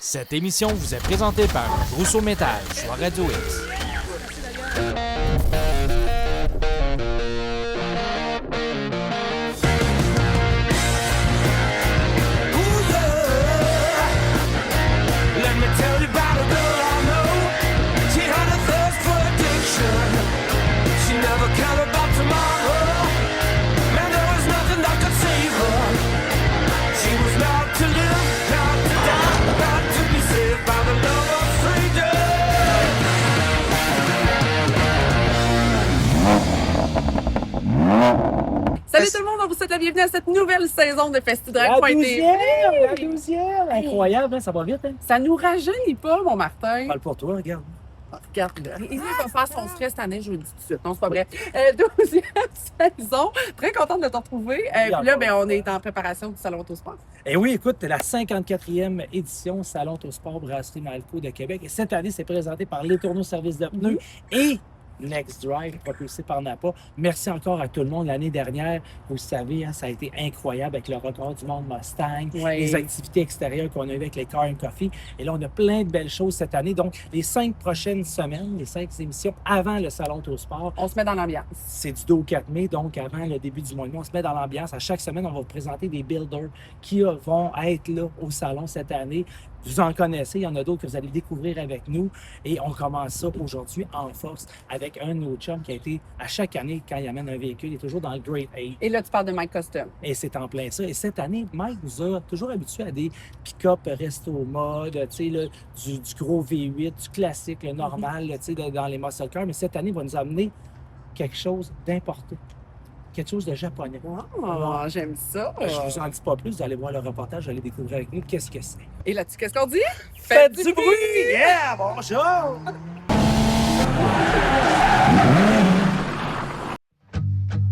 Cette émission vous est présentée par Rousseau Métal sur Radio X. Salut tout le monde, on vous souhaite la bienvenue à cette nouvelle saison de Festidrag. La 12e! Incroyable, hein? Ça va vite, hein? Ça nous rajeunit pas, mon Martin. Parle pour toi, regarde. Regarde-le. Il va faire son frais cette année, je vous le dis tout de suite. Non, c'est pas vrai. 12e saison. Très contente de te retrouver. Puis là, on est en préparation du Salon Autosport. Et oui, écoute, la 54e édition Salon Autosport Brasserie Malco de Québec. Et cette année, c'est présenté par Les Tourneaux Services de pneus et Next Drive, propulsé par Napa. Merci encore à tout le monde. L'année dernière, vous le savez, hein, ça a été incroyable avec le record du monde Mustang, les activités extérieures qu'on a eues avec les Car and Coffee. Et là, on a plein de belles choses cette année. Donc, les 5 prochaines semaines, les 5 émissions avant le Salon Autosport. On se met dans l'ambiance. C'est du 2 au 4 mai, donc avant le début du mois de mai, on se met dans l'ambiance. À chaque semaine, on va vous présenter des builders qui vont être là au salon cette année. Vous en connaissez, il y en a d'autres que vous allez découvrir avec nous. Et on commence ça aujourd'hui en force avec un de nos chums qui a été, à chaque année, quand il amène un véhicule, il est toujours dans le Grade A. Et là, tu parles de Mike Custom. Et c'est en plein ça. Et cette année, Mike nous a toujours habitués à des pick-up resto mode, tu sais, du gros V8, du classique, le normal, tu sais, dans les muscle cars. Mais cette année, il va nous amener quelque chose d'important. Quelque chose de japonais. Oh, j'aime ça. Je vous en dis pas plus, vous allez voir le reportage, vous allez découvrir avec nous qu'est-ce que c'est. Et là-dessus, qu'est-ce qu'on dit? Faites du bruit! Yeah! Bonjour!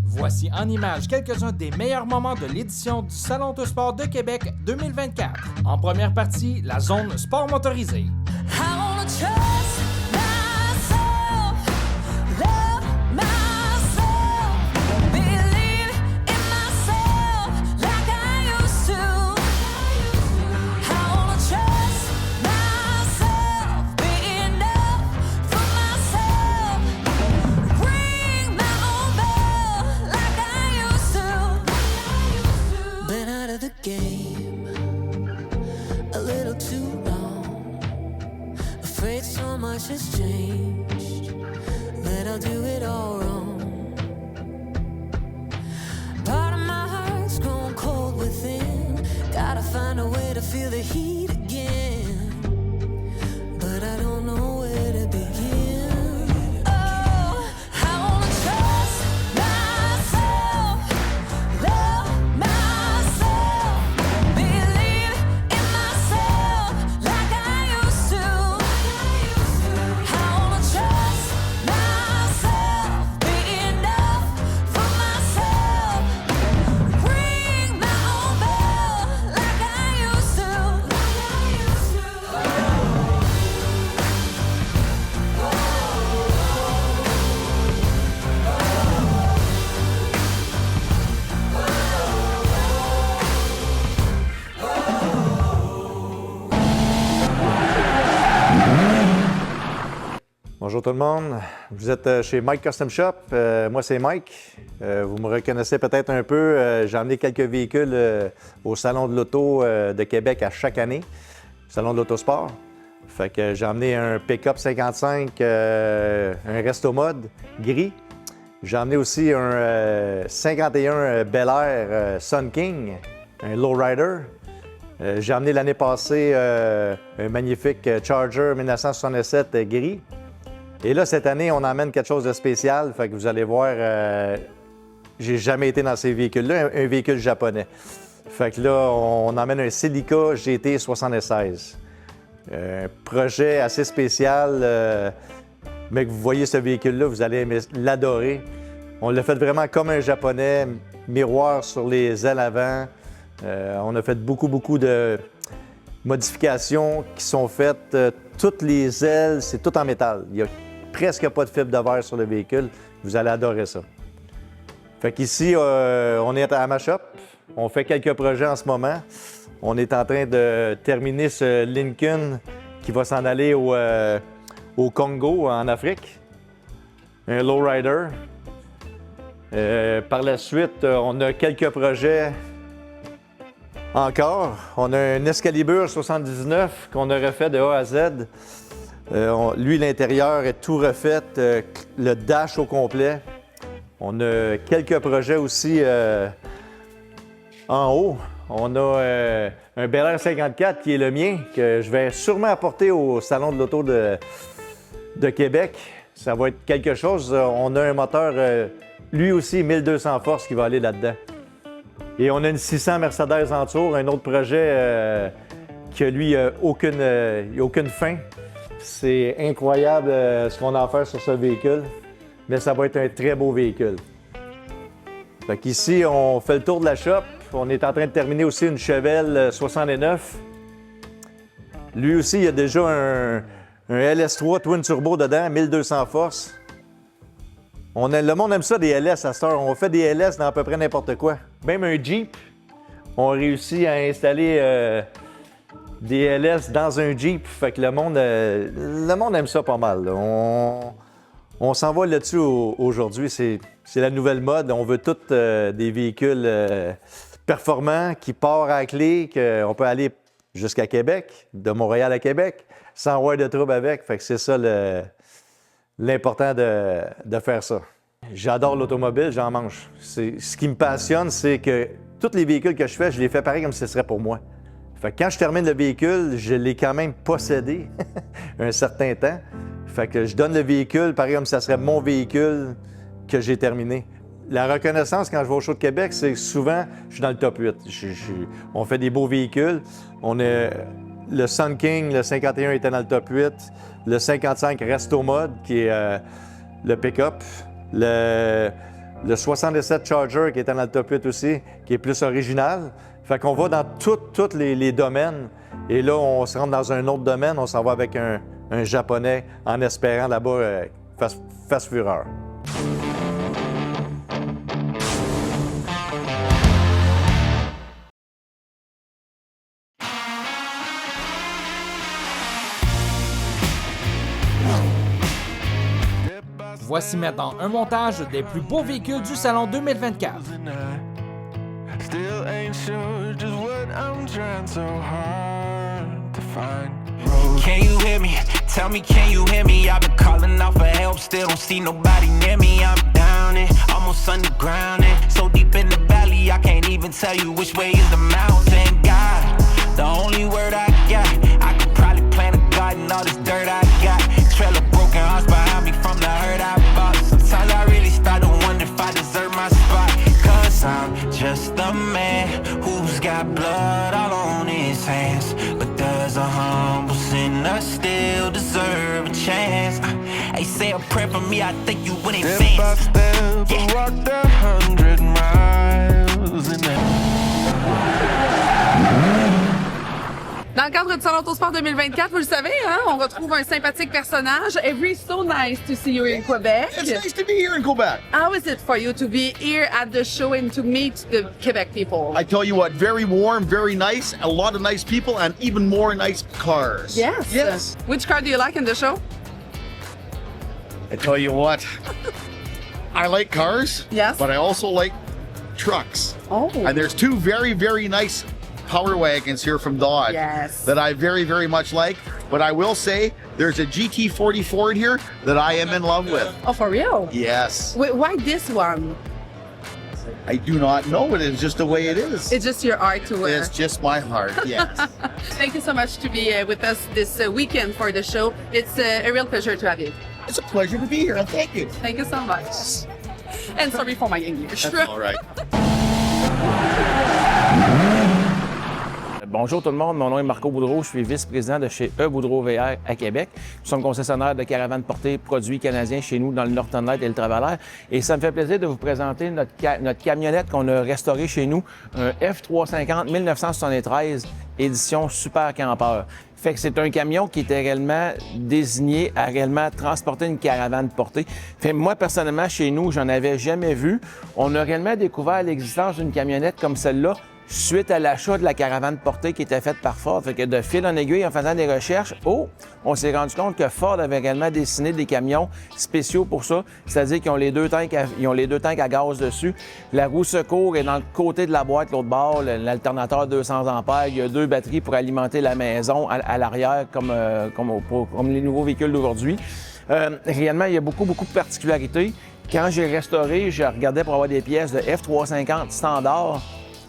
Voici en images quelques-uns des meilleurs moments de l'édition du Salon Autosport de Québec 2024. En première partie, la zone sport motorisé. Has changed, that I'll do it all wrong. Part of my heart's grown cold within. Gotta find a way to feel the heat again, but I don't know where to begin. Oh, I wanna trust myself, love myself, believe in myself like I used to. Bonjour tout le monde, vous êtes chez Mike Custom Shop, moi c'est Mike, vous me reconnaissez peut-être un peu, j'ai emmené quelques véhicules au Salon de l'Auto de Québec à chaque année, Salon de l'Autosport. Fait que j'ai emmené un pick-up 55, un resto mode gris. J'ai emmené aussi un 51 Bel Air Sun King, un lowrider. J'ai emmené l'année passée un magnifique Charger 1967 gris. Et là, cette année, on emmène quelque chose de spécial. Fait que vous allez voir, j'ai jamais été dans ces véhicules-là, un véhicule japonais. Fait que là, on emmène un Celica GT 76. Un projet assez spécial, mais que vous voyez ce véhicule-là, vous allez l'adorer. On l'a fait vraiment comme un japonais, miroir sur les ailes avant. On a fait beaucoup de modifications qui sont faites. Toutes les ailes, c'est tout en métal. Il y a presque pas de fibre de verre sur le véhicule. Vous allez adorer ça. Fait qu'ici, on est à ma shop. On fait quelques projets en ce moment. On est en train de terminer ce Lincoln qui va s'en aller au Congo, en Afrique. Un lowrider. Par la suite, on a quelques projets encore. On a un Excalibur 79 qu'on a refait de A à Z. Lui, l'intérieur est tout refait, le dash au complet. On a quelques projets aussi en haut. On a un Bel Air 54 qui est le mien, que je vais sûrement apporter au Salon de l'Auto de Québec. Ça va être quelque chose. On a un moteur, lui aussi, 1200 forces qui va aller là-dedans. Et on a une 600 Mercedes en tour, un autre projet qui, lui, n'a aucune fin. C'est incroyable ce qu'on a à faire sur ce véhicule, mais ça va être un très beau véhicule. Fait qu'ici, on fait le tour de la shop. On est en train de terminer aussi une Chevelle 69. Lui aussi, il y a déjà un LS3 Twin Turbo dedans, 1200 forces. Le monde aime ça, des LS à cette heure. On fait des LS dans à peu près n'importe quoi. Même un Jeep, on réussit à installer des LS dans un Jeep. Fait que le monde aime ça pas mal. On s'en va là-dessus aujourd'hui. C'est la nouvelle mode. On veut tous des véhicules performants qui partent à la clé, qu'on peut aller jusqu'à Québec, de Montréal à Québec, sans avoir de trouble avec. Fait que c'est ça l'important de faire ça. J'adore l'automobile, j'en mange. Ce qui me passionne, c'est que tous les véhicules que je fais, je les fais pareil comme si ce serait pour moi. Fait que quand je termine le véhicule, je l'ai quand même possédé un certain temps. Fait que je donne le véhicule pareil comme si ce serait mon véhicule que j'ai terminé. La reconnaissance quand je vais au Show de Québec, c'est que souvent, je suis dans le top 8. On fait des beaux véhicules. On a le Sun King, le 51 était dans le top 8. Le 55 Resto Mode, qui est le pick-up. Le 77 Charger, qui est dans le top 8 aussi, qui est plus original. Fait qu'on va dans tous les domaines. Et là, on se rentre dans un autre domaine. On s'en va avec un Japonais en espérant là-bas fasse fureur. Voici maintenant un montage des plus beaux véhicules du Salon 2024. Still ain't sure just what I'm trying so hard to find. Can you hear me? Tell me, can you hear me? I've been calling out for help, still don't see nobody near me. I'm down and almost underground and so deep in the valley, I can't even tell you which way is the mountain. God, the only word I got, I could probably plant a garden, all this dirt I got. Trail of broken hearts behind me from the hurt I bought. Sometimes I really start to wonder if I deserve my spot. Cause I'm just a man who's got blood all on his hands. But does a humble sinner still deserve a chance? Hey, say a prayer for me, I think you would advance. Step by step, I walked 100 miles in that. Dans le cadre du Salon Autosport 2024, vous le savez, hein, on retrouve un sympathique personnage. Every so nice to see you in Quebec. It's nice to be here in Quebec. How is it for you to be here at the show and to meet the Quebec people? I tell you what, very warm, very nice, a lot of nice people, and even more nice cars. Yes. Yes. Which car do you like in the show? I tell you what, I like cars, Yes. but I also like trucks. Oh. And there's two very, very nice Power Wagons here from Dodge Yes. that I very, very much like. But I will say, there's a GT40 Ford here that I am in love with. Oh, for real? Yes. Why this one? I do not know, but it's just the way it is. It's just your art to wear. It's just my heart, yes. Thank you so much to be with us this weekend for the show. It's a real pleasure to have you. It's a pleasure to be here, and thank you. Thank you so much. And sorry for my English. That's all right. Bonjour tout le monde, mon nom est Marco Boudreau, je suis vice-président de chez Boudreau VR à Québec. Nous sommes concessionnaires de caravanes portées produits canadiens chez nous dans le Norton Light et le Traveller. Et ça me fait plaisir de vous présenter notre camionnette qu'on a restaurée chez nous, un F350 1973 édition Super Camper. Fait que c'est un camion qui était réellement désigné à réellement transporter une caravane portée. Fait moi, personnellement, chez nous, j'en avais jamais vu. On a réellement découvert l'existence d'une camionnette comme celle-là suite à l'achat de la caravane portée qui était faite par Ford. Fait que de fil en aiguille, en faisant des recherches, on s'est rendu compte que Ford avait également dessiné des camions spéciaux pour ça, c'est-à-dire qu'ils ont les deux tanks à gaz dessus. La roue secours est dans le côté de la boîte, l'autre bord, l'alternateur 200 ampères. Il y a 2 batteries pour alimenter la maison à l'arrière, comme les nouveaux véhicules d'aujourd'hui. Réellement, il y a beaucoup de particularités. Quand j'ai restauré, je regardais pour avoir des pièces de F350 standard.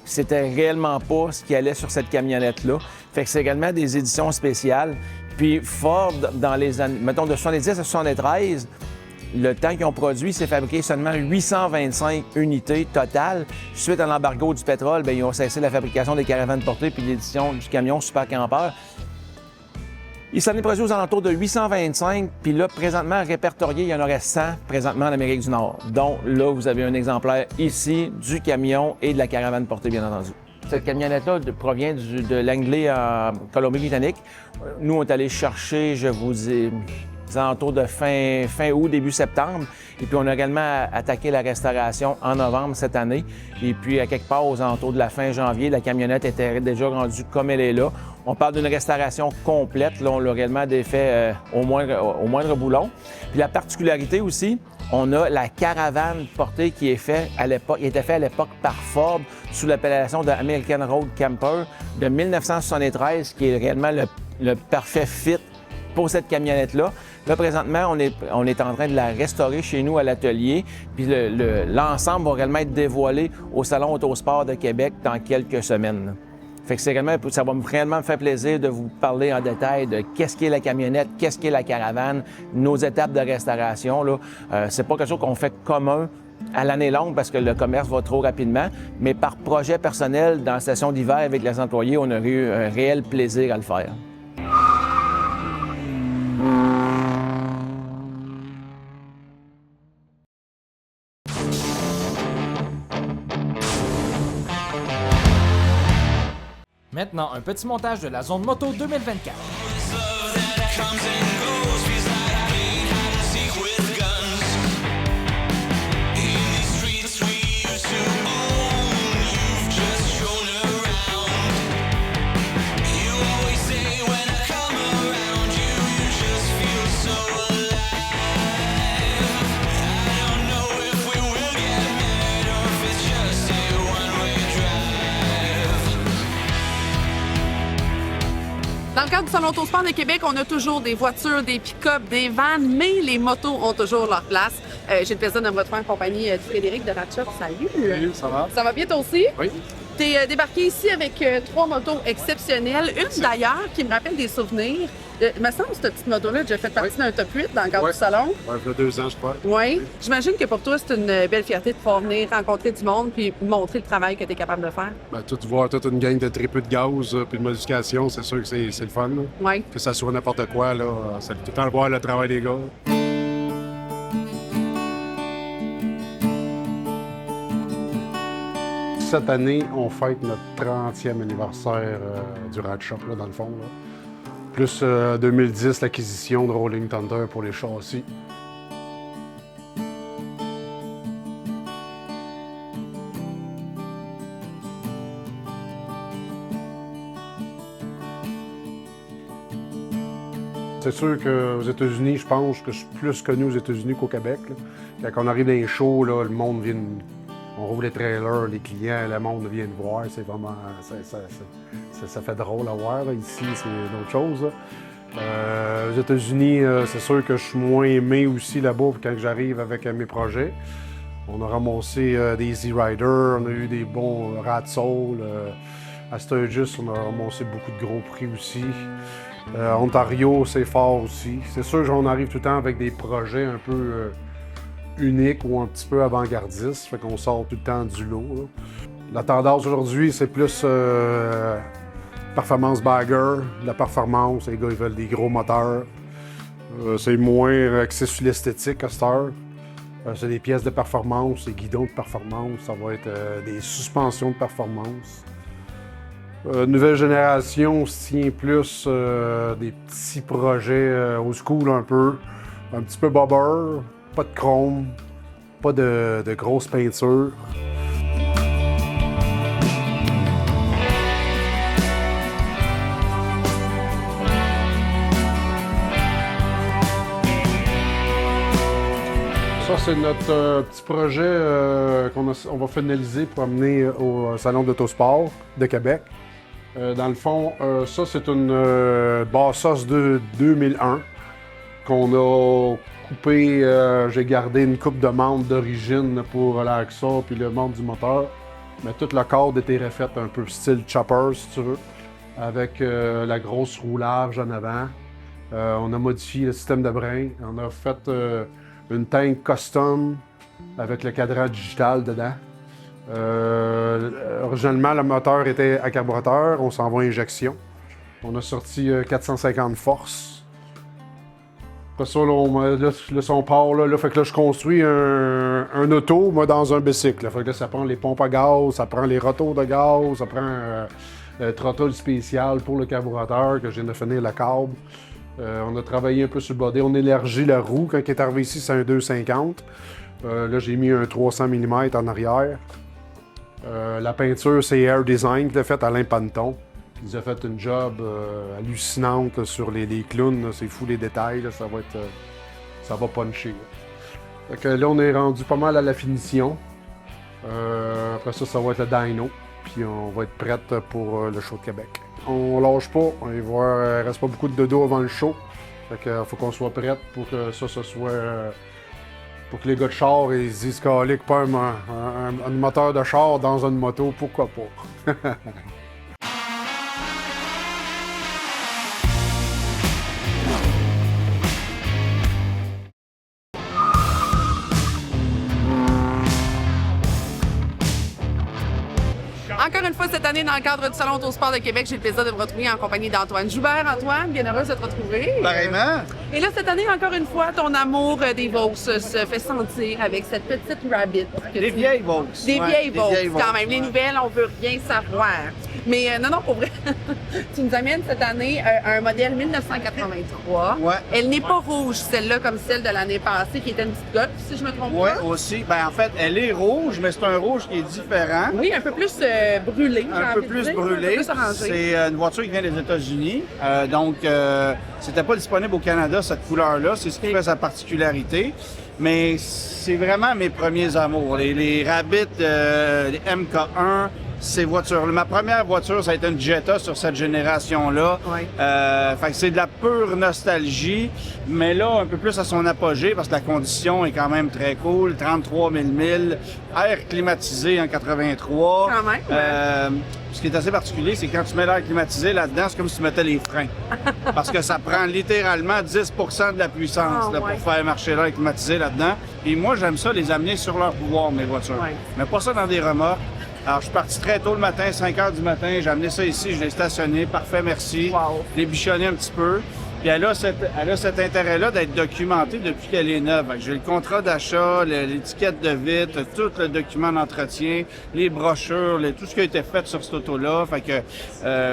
C'était réellement pas ce qui allait sur cette camionnette-là. Fait que c'est également des éditions spéciales. Puis Ford, dans les années, mettons, de 70 à 73, le temps qu'ils ont produit, c'est fabriqué seulement 825 unités totales. Suite à l'embargo du pétrole, bien, ils ont cessé la fabrication des caravanes portées puis l'édition du camion Super Camper. Il s'en est produit aux alentours de 825, puis là, présentement, répertorié, il y en aurait 100 présentement en Amérique du Nord. Donc là, vous avez un exemplaire ici du camion et de la caravane portée, bien entendu. Cette camionnette-là provient de Langley en Colombie-Britannique. Nous, on est allé chercher, je vous ai aux alentours de fin août, début septembre. Et puis, on a également attaqué la restauration en novembre cette année. Et puis, à quelque part, aux alentours de la fin janvier, la camionnette était déjà rendue comme elle est là. On parle d'une restauration complète. Là, on l'a réellement défait au moindre boulon. Puis, la particularité aussi, on a la caravane portée qui est faite à l'époque, par Ford sous l'appellation de American Road Camper de 1973, qui est réellement le parfait fit pour cette camionnette-là. Là, présentement, on est en train de la restaurer chez nous à l'atelier. Puis l'ensemble va réellement être dévoilé au Salon Autosport de Québec dans quelques semaines. Fait que ça va réellement me faire plaisir de vous parler en détail de qu'est-ce qu'est la camionnette, qu'est-ce qu'est la caravane, nos étapes de restauration. Là. C'est pas quelque chose qu'on fait commun à l'année longue parce que le commerce va trop rapidement, mais par projet personnel dans la station d'hiver avec les employés, on aurait eu un réel plaisir à le faire. Maintenant, un petit montage de la zone moto 2024. Dans le cadre du Salon Autosport de Québec, on a toujours des voitures, des pick-up, des vannes, mais les motos ont toujours leur place. J'ai le plaisir de me retrouver en compagnie de Frédéric de Ratchop. Salut! Salut, ça va? Ça va bien toi aussi? Oui. T'es débarqué ici avec 3 motos exceptionnelles. Une d'ailleurs qui me rappelle des souvenirs. Il me semble que cette petite moto-là a déjà fait partie d'un top 8 dans le cadre du salon. Oui, il y a 2 ans, je crois. Oui. J'imagine que pour toi, c'est une belle fierté de pouvoir venir rencontrer du monde puis montrer le travail que tu es capable de faire. Ben, voir toute une gang de tripeux de gaz puis de modification, c'est sûr que c'est le fun. Oui. Que ça soit n'importe quoi, là, c'est tout le temps de voir le travail des gars. Cette année, on fête notre 30e anniversaire du Ratchop, là, dans le fond. Là. Plus 2010, l'acquisition de Rolling Thunder pour les châssis. C'est sûr qu'aux États-Unis, je pense que je suis plus connu aux États-Unis qu'au Québec. Là. Quand on arrive dans les shows, là, le monde vient... On roule les trailers, les clients, le monde vient de voir. C'est vraiment... Ça fait drôle à voir. Là. Ici, c'est d'autres choses. Aux États-Unis, c'est sûr que je suis moins aimé aussi là-bas quand j'arrive avec mes projets. On a ramassé des Easy Rider, on a eu des bons Rat Soul. À Sturgis, on a ramassé beaucoup de gros prix aussi. Ontario, c'est fort aussi. C'est sûr qu'on arrive tout le temps avec des projets un peu uniques ou un petit peu avant-gardistes. Fait qu'on sort tout le temps du lot. Là. La tendance aujourd'hui, c'est plus performance bagger, la performance. Les gars, ils veulent des gros moteurs. C'est moins axé sur l'esthétique à cette heure. C'est des pièces de performance, des guidons de performance. Ça va être des suspensions de performance. Nouvelle génération se tient plus des petits projets old school un peu. Un petit peu bobber, pas de chrome, pas de grosses peintures. Ça, c'est notre petit projet on va finaliser pour amener au Salon d'Autosport de Québec. Dans le fond, ça, c'est une Bassos de 2001 qu'on a coupé. J'ai gardé une coupe de membres d'origine pour l'AXA puis le membre du moteur. Mais tout le cadre était refait un peu style chopper, si tu veux, avec la grosse roue large en avant. On a modifié le système de brin. On a fait une tank custom avec le cadran digital dedans. Originalement, le moteur était à carburateur. On s'en va à injection. On a sorti 450 forces. Après ça, là, son part, là, fait que là, je construis un auto, moi, dans un bicycle. Fait que là, ça prend les pompes à gaz, ça prend les rotors de gaz, ça prend le throttle spécial pour le carburateur, que je viens de finir la câble. On a travaillé un peu sur le body. On a élargi la roue. Quand il est arrivé ici, c'est un 250. Là, j'ai mis un 300 mm en arrière. La peinture, c'est Air Design qui l'a fait, Alain Panton. Ils ont fait une job hallucinante sur les clowns. C'est fou les détails. Là, ça va puncher. Fait que là, on est rendu pas mal à la finition. Après ça, ça va être le dyno. Puis on va être prête pour le show de Québec. On lâche pas. Il reste pas beaucoup de dodo avant le show. Fait que faut qu'on soit prête pour que ça soit... pour que les gars de char ils se disent calique, pas un moteur de char dans une moto, pourquoi pas? Encore une fois, cette année, dans le cadre du Salon Autosport de Québec, j'ai le plaisir de me retrouver en compagnie d'Antoine Joubert. Antoine, bien heureuse de te retrouver. Pareillement. Et là, cette année, encore une fois, ton amour des Vaux se fait sentir avec cette petite Rabbit. Des vieilles Vaux. Des vieilles Vaux, quand même. Ouais. Les nouvelles, on veut rien savoir. Mais non, pour vrai, tu nous amènes cette année un modèle 1983. Ouais. Elle n'est pas rouge, celle-là, comme celle de l'année passée, qui était une petite Golf, si je me trompe pas. Oui, aussi. Ben, en fait, elle est rouge, mais c'est un rouge qui est différent. Oui, un peu plus brûlé. Un peu plus brûlé. C'est une voiture qui vient des États-Unis. Donc, c'était pas disponible au Canada, cette couleur-là. C'est ce qui fait sa particularité. Mais c'est vraiment mes premiers amours. Les Rabbit, les MK1, ces voitures. Ma première voiture, ça a été une Jetta sur cette génération-là. Ouais. Fait que c'est de la pure nostalgie, mais là, un peu plus à son apogée, parce que la condition est quand même très cool. 33 000 milles, air climatisé en 83. Quand même. Ce qui est assez particulier, c'est que quand tu mets l'air climatisé là-dedans, c'est comme si tu mettais les freins. Parce que ça prend littéralement 10 % de la puissance là, pour faire marcher l'air climatisé là-dedans. Et moi, j'aime ça, les amener sur leur pouvoir, mes voitures. Ouais. Mais pas ça dans des remorques. Alors, je suis parti très tôt le matin, 5 h du matin. J'ai amené ça ici, je l'ai stationné. Parfait, merci. Wow. Je l'ai bichonné un petit peu. Puis elle a cet intérêt-là d'être documentée depuis qu'elle est neuve. J'ai le contrat d'achat, l'étiquette de vitre, tout le document d'entretien, les brochures, tout ce qui a été fait sur cette auto-là. Fait que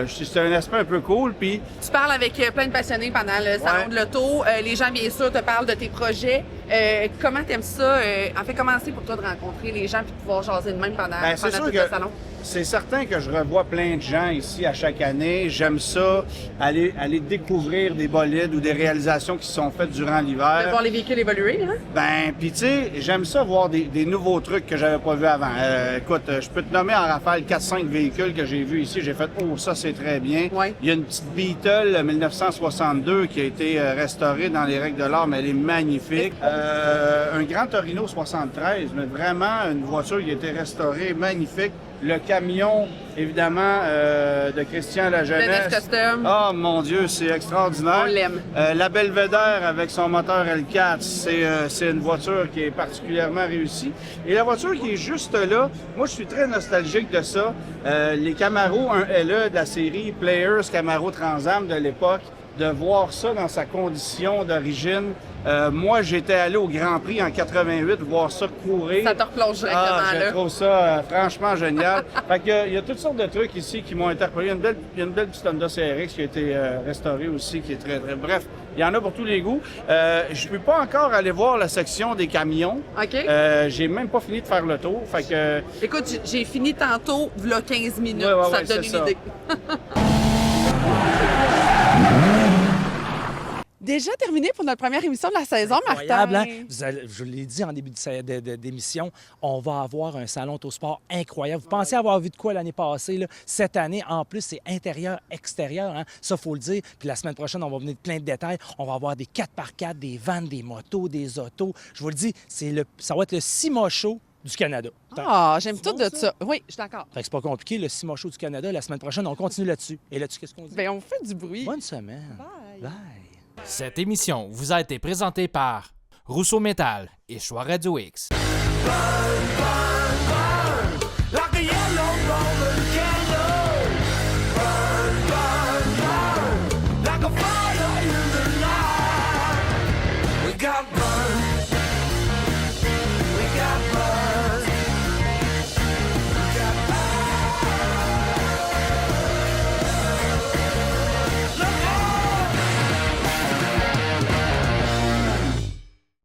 c'est un aspect un peu cool. Puis tu parles avec plein de passionnés pendant le Salon de l'Auto. Les gens, bien sûr, te parlent de tes projets. Comment t'aimes ça? En fait, comment c'est pour toi de rencontrer les gens et de pouvoir jaser de même pendant tout le salon? C'est certain que je revois plein de gens ici à chaque année. J'aime ça, aller découvrir des bolides ou des réalisations qui sont faites durant l'hiver. De voir les véhicules évoluer, hein? Ben, puis tu sais, j'aime ça voir des nouveaux trucs que j'avais pas vus avant. Écoute, je peux te nommer en rafale 4-5 véhicules que j'ai vus ici. J'ai fait « Oh, ça, c'est très bien. Ouais. » Il y a une petite Beetle 1962 qui a été restaurée dans les règles de l'art, mais elle est magnifique. Un Grand Torino 73, mais vraiment une voiture qui a été restaurée, magnifique. Le camion, évidemment, de Christian Lajeunesse. Le Custom. Oh mon Dieu, c'est extraordinaire. On l'aime. La Belvedere avec son moteur L4, c'est une voiture qui est particulièrement réussie. Et la voiture qui est juste là, moi je suis très nostalgique de ça. Les Camaro 1LE de la série Players Camaro Trans-Am de l'époque, de voir ça dans sa condition d'origine. Moi, j'étais allé au Grand Prix en 88 voir ça courir. Ça te replonge directement là. Je trouve ça franchement génial. Fait que, il y a toutes sortes de trucs ici qui m'ont interpellé. Il y a une belle petite Honda CRX qui a été restaurée aussi, qui est très, très... Bref, il y en a pour tous les goûts. Je ne peux pas encore aller voir la section des camions. OK. J'ai même pas fini de faire le tour. Fait que... Écoute, j'ai fini tantôt, v'là 15 minutes. Ouais, ça te donne une idée. Déjà terminé pour notre première émission de la saison, Incroyable, Martin. hein? Je l'ai dit en début d'émission, on va avoir un salon Autosport incroyable. Vous pensez avoir vu de quoi l'année passée? Là? Cette année, en plus, c'est intérieur-extérieur. Hein? Ça, il faut le dire. Puis la semaine prochaine, on va venir de plein de détails. On va avoir des 4x4, des vannes, des motos, des autos. Je vous le dis, ça va être le CIMA Show du Canada. Ah, j'aime tout de ça. Oui, je suis d'accord. Fait que c'est pas compliqué, le CIMA Show du Canada. La semaine prochaine, on continue là-dessus. Et là-dessus, qu'est-ce qu'on dit? Bien, on fait du bruit. Bonne semaine. Bye. Bye. Cette émission vous a été présentée par Rousseau Métal et Choix Radio X. Bye, bye, bye.